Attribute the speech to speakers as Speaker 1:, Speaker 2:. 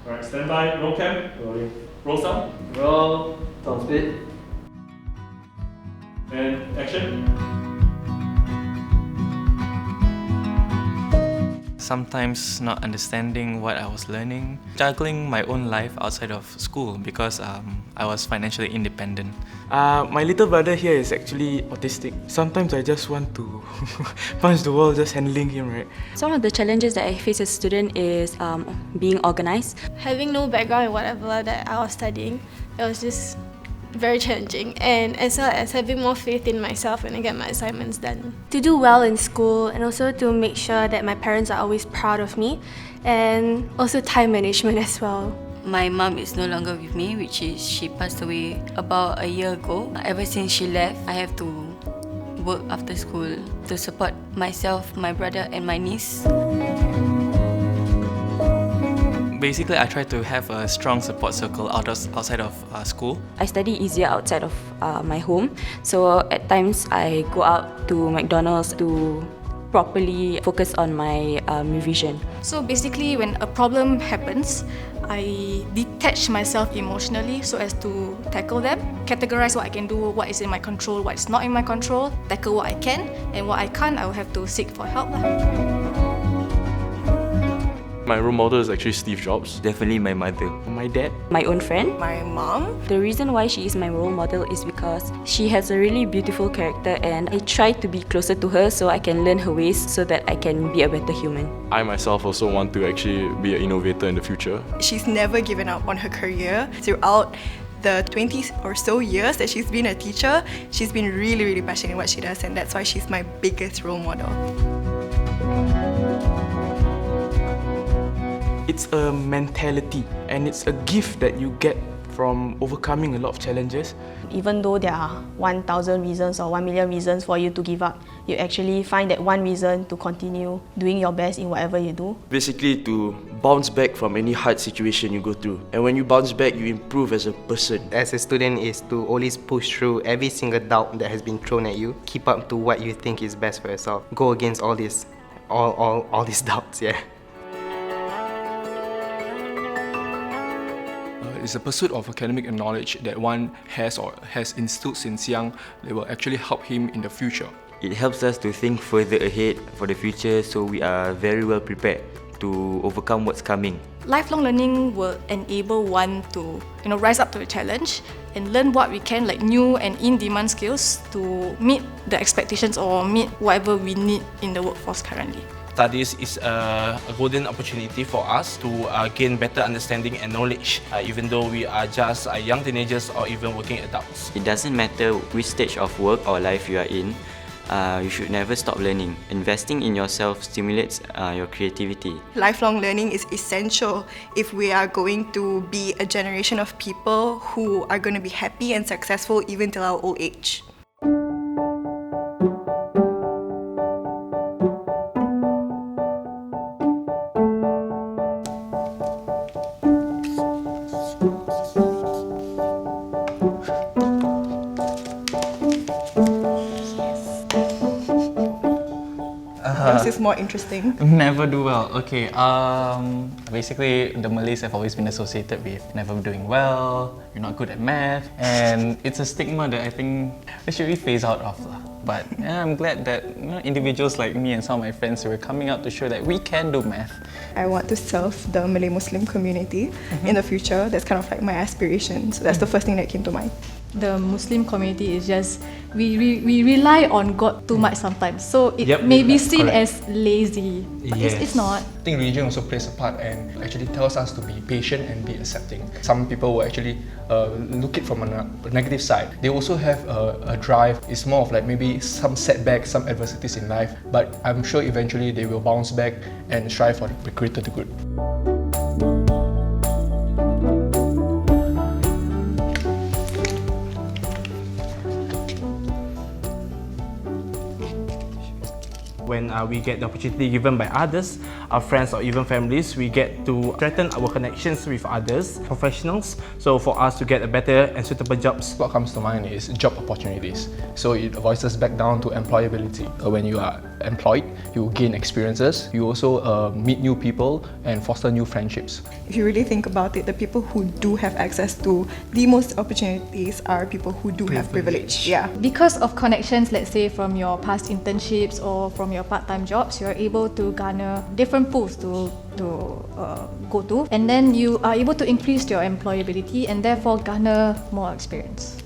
Speaker 1: Alright, stand by, roll cam.
Speaker 2: Rolling.
Speaker 1: Roll sound.
Speaker 2: Roll. Sound speed.
Speaker 1: And action.
Speaker 3: Sometimes not understanding what I was learning, juggling my own life outside of school because I was financially independent.
Speaker 4: My little brother here is actually autistic. Sometimes I just want to punch the wall just handling him, right?
Speaker 5: Some of the challenges that I face as a student is being organized.
Speaker 6: Having no background in whatever that I was studying, it was just very challenging, and as well as having more faith in myself when I get my assignments done.
Speaker 7: To do well in school, and also to make sure that my parents are always proud of me, and also time management as well.
Speaker 8: My mum is no longer with me, which is she passed away about a year ago. Ever since she left, I have to work after school to support myself, my brother and my niece.
Speaker 3: Basically, I try to have a strong support circle outside of school.
Speaker 5: I study easier outside of my home, so at times I go out to McDonald's to properly focus on my revision.
Speaker 9: So basically, when a problem happens, I detach myself emotionally so as to tackle them, categorize what I can do, what is in my control, what is not in my control, tackle what I can, and what I can't, I will have to seek for help.
Speaker 1: My role model is actually Steve Jobs.
Speaker 3: Definitely my mother.
Speaker 4: My dad.
Speaker 5: My own friend.
Speaker 9: My mom.
Speaker 5: The reason why she is my role model is because she has a really beautiful character, and I try to be closer to her so I can learn her ways so that I can be a better human.
Speaker 1: I myself also want to actually be an innovator in the future.
Speaker 10: She's never given up on her career throughout the 20 or so years that she's been a teacher. She's been really passionate in what she does, and that's why she's my biggest role model.
Speaker 4: It's a mentality, and it's a gift that you get from overcoming a lot of challenges.
Speaker 11: Even though there are 1,000 reasons or 1 million reasons for you to give up, you actually find that one reason to continue doing your best in whatever you do.
Speaker 2: Basically, to bounce back from any hard situation you go through. And when you bounce back, you improve as a person.
Speaker 12: As a student is to always push through every single doubt that has been thrown at you. Keep up to what you think is best for yourself. Go against all these doubts, yeah.
Speaker 13: It's a pursuit of academic knowledge that one has or has instilled since young that will actually help him in the future.
Speaker 3: It helps us to think further ahead for the future, so we are very well prepared to overcome what's coming.
Speaker 9: Lifelong learning will enable one to rise up to a challenge and learn what we can, like new and in-demand skills to meet the expectations or meet whatever we need in the workforce currently.
Speaker 14: Studies is a golden opportunity for us to gain better understanding and knowledge, even though we are just young teenagers or even working adults.
Speaker 3: It doesn't matter which stage of work or life you are in, you should never stop learning. Investing in yourself stimulates your creativity.
Speaker 10: Lifelong learning is essential if we are going to be a generation of people who are going to be happy and successful even till our old age. Yours is more interesting.
Speaker 3: Never do well. Okay, basically the Malays have always been associated with never doing well, you're not good at math, and it's a stigma that I think we should really phase out of. But yeah, I'm glad that individuals like me and some of my friends were coming out to show that we can do math.
Speaker 10: I want to serve the Malay Muslim community in the future. That's kind of like my aspiration. So that's the first thing that came to mind.
Speaker 9: The Muslim community is just, we rely on God too much sometimes. So it may be seen as lazy, but it's not.
Speaker 13: I think religion also plays a part and actually tells us to be patient and be accepting. Some people will actually look it from a negative side. They also have a drive. It's more of like maybe some setbacks, some adversities in life, but I'm sure eventually they will bounce back and strive for the greater good.
Speaker 14: When we get the opportunity given by others, our friends or even families, we get to strengthen our connections with others, professionals, so for us to get a better and suitable jobs.
Speaker 13: What comes to mind is job opportunities. So it voices back down to employability. When you are employed, you gain experiences, you also meet new people and foster new friendships.
Speaker 10: If you really think about it, the people who do have access to the most opportunities are people who do have privilege. Yeah.
Speaker 9: Because of connections, let's say from your past internships or from your part-time jobs, you are able to garner different pools to go to, and then you are able to increase your employability and therefore garner more experience.